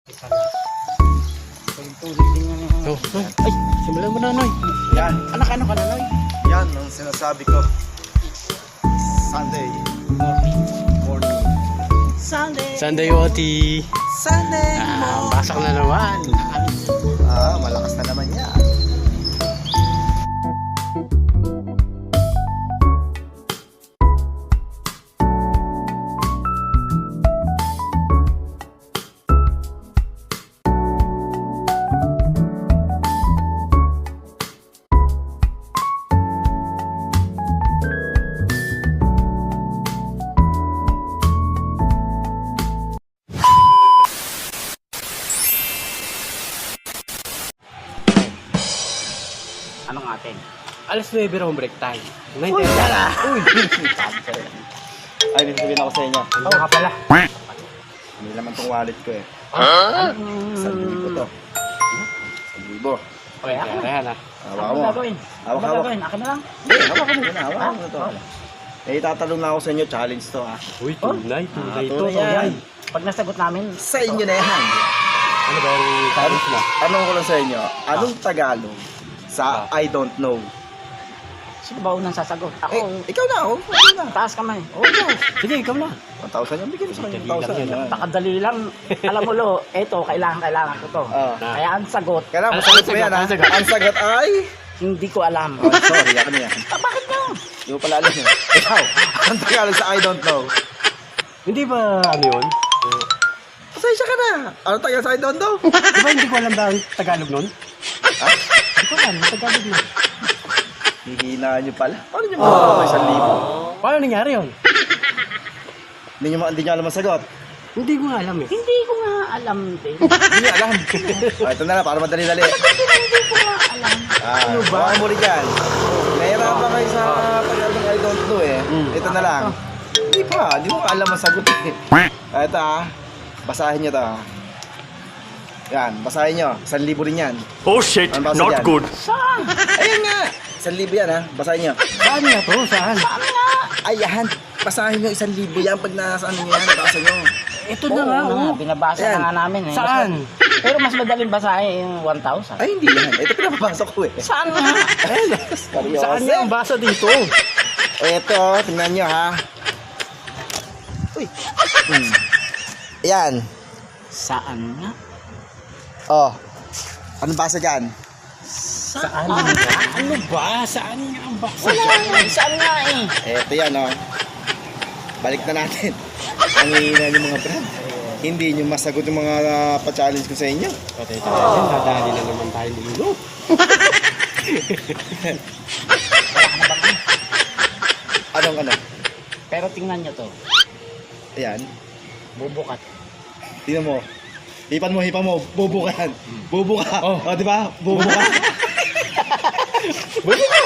Oh, Noy. Ay, simulan mo na, Noy. Yan, Anak, ano ka na, Noy? yan ang sinasabi ko. Sunday morning. Sunday, Oti. Sunday Pasok na naman. malakas na naman yan. Anong atin? Alas 9 raw break time. 9:30. Uy! Ay, may sabihin ako sa inyo. Ano nga pala? Hindi naman tong wallet ko eh. 1,000 to. 1,000. Okay, ako na. Kaya na. Hawak Ano mo. gagawin? Ano Hawak-hawak. gagawin? Akin na lang. Hindi, hawak mo muna. Hawak mo na to. Eh, itatanong na ako sa inyo. Challenge to ha. Uy, tunay to. tunay yan. Pag nasagot namin, Sa inyo na yan. Ano ba yung challenge na? Tanong ko lang sa inyo. Anong Tagalog sa I don't know? sino ba unang sasagot? Ako, Ikaw na ako. Ikaw na. taas kamay. Sige, ikaw na. 1,000 yung bigyan mo sa kanya. Dali lang 1,000 yan, yan. Pakadali lang. Alam mo, Lo, eto, kailangan ko to. Oh. Kaya ang sagot, Kailangan Ano masagot mo sagot? yan ha. Ano sagot? Ang sagot ay... hindi ko alam. Oh, sorry, ako na yan. Bakit mo? Hindi mo pala alam yun. Ikaw, ang Tagalog sa I don't know. Hindi ba ano yun? Pasensya ka na. Anong Tagalog sa I don't know? Di ba hindi ko alam ba ang Tagalog nun? Ha? Hindi ko alam, ang Tagalog nun. Hihina nyo pala. Paano nyo makakapag 1,000? Paano nangyari yun? Hindi nyo alam ang sagot. Hindi ko nga alam eh. Hindi ko nga alam din. Hindi nyo alam. Ito na lang, para madali-dali. Hindi ko nga alam. Ano ba? Baka mo rin yan. Nahirapan kayo sa Tagalog I don't know eh. Ito na lang. Hindi mo alam ang sagot eh. Ito basahin nyo to Yan, basahin nyo. 1,000 rin yan. Oh shit, Ano basa not dyan? good. Saan? Ayun nga. 1,000 yan ha. Basahin nyo. Saan nga to? Saan? Ayan. Basahin nyo 1,000 yan pag nasa ano nyo yan. Basa nyo. Ito na nga, Oo, oh. binabasa Ayan. na nga namin eh. Saan? Pero mas madaling basahin yung 1,000. Ay, hindi yan. Ito pinapapasok ko eh. Saan nga? Seryoso. Saan nga ang basa dito? Ito, tingnan nyo ha. Uy. Yan. Saan nga? Oh. Anong basa dyan? Saan nga? Ano ba? Saan nga ang basa? Wala nga. Saan nga eh? Ito yan oh. Balik na natin. Ang hihina ng mga brand. Hindi nyo masagot yung mga pa-challenge ko sa inyo. Patay tayo dyan, nadali na naman tayo dito. Anong ano? Pero tingnan nyo to. Ayan. Bubukat. Tingnan mo. Hipan mo. Bubo ka yan. Bubo ka. Oh, di ba? Bubo ka. Bubo ka.